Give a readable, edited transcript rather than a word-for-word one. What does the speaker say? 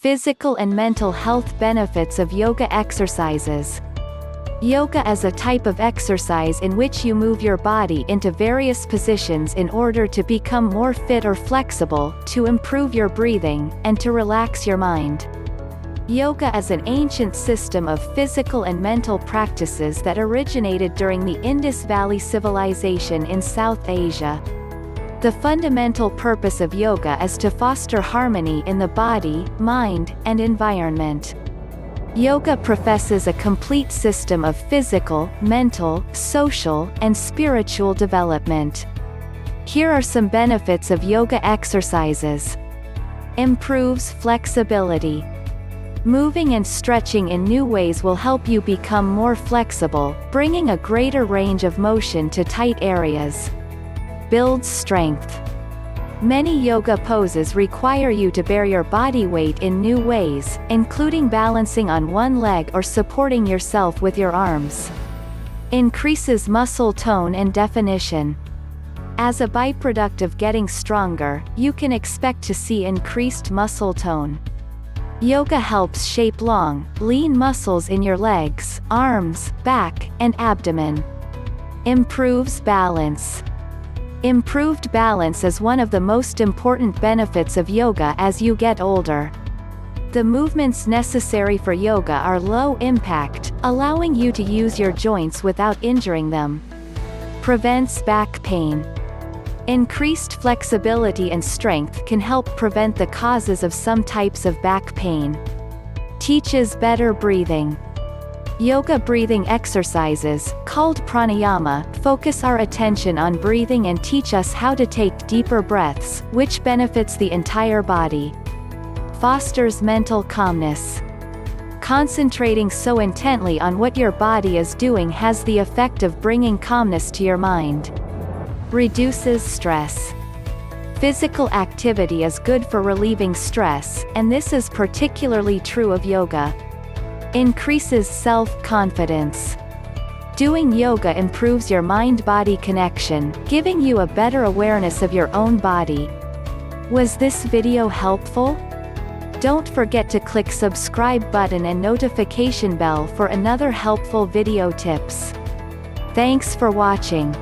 Physical and mental health benefits of yoga exercises. Yoga is a type of exercise in which you move your body into various positions in order to become more fit or flexible, to improve your breathing, and to relax your mind. Yoga is an ancient system of physical and mental practices that originated during the Indus Valley civilization in South Asia. The fundamental purpose of yoga is to foster harmony in the body, mind, and environment. Yoga professes a complete system of physical, mental, social, and spiritual development. Here are some benefits of yoga exercises. Improves flexibility. Moving and stretching in new ways will help you become more flexible, bringing a greater range of motion to tight areas. Builds strength. Many yoga poses require you to bear your body weight in new ways, including balancing on one leg or supporting yourself with your arms. Increases muscle tone and definition. As a byproduct of getting stronger, you can expect to see increased muscle tone. Yoga helps shape long, lean muscles in your legs, arms, back, and abdomen. Improves balance. Improved balance is one of the most important benefits of yoga as you get older. The movements necessary for yoga are low impact, allowing you to use your joints without injuring them. Prevents back pain. Increased flexibility and strength can help prevent the causes of some types of back pain. Teaches better breathing. Yoga breathing exercises, called pranayama, focus our attention on breathing and teach us how to take deeper breaths, which benefits the entire body. Fosters mental calmness. Concentrating so intently on what your body is doing has the effect of bringing calmness to your mind. Reduces stress. Physical activity is good for relieving stress, and this is particularly true of yoga. Increases self-confidence. Doing yoga improves your mind-body connection, giving you a better awareness of your own body. Was this video helpful? Don't forget to click subscribe button and notification bell for another helpful video tips. Thanks for watching.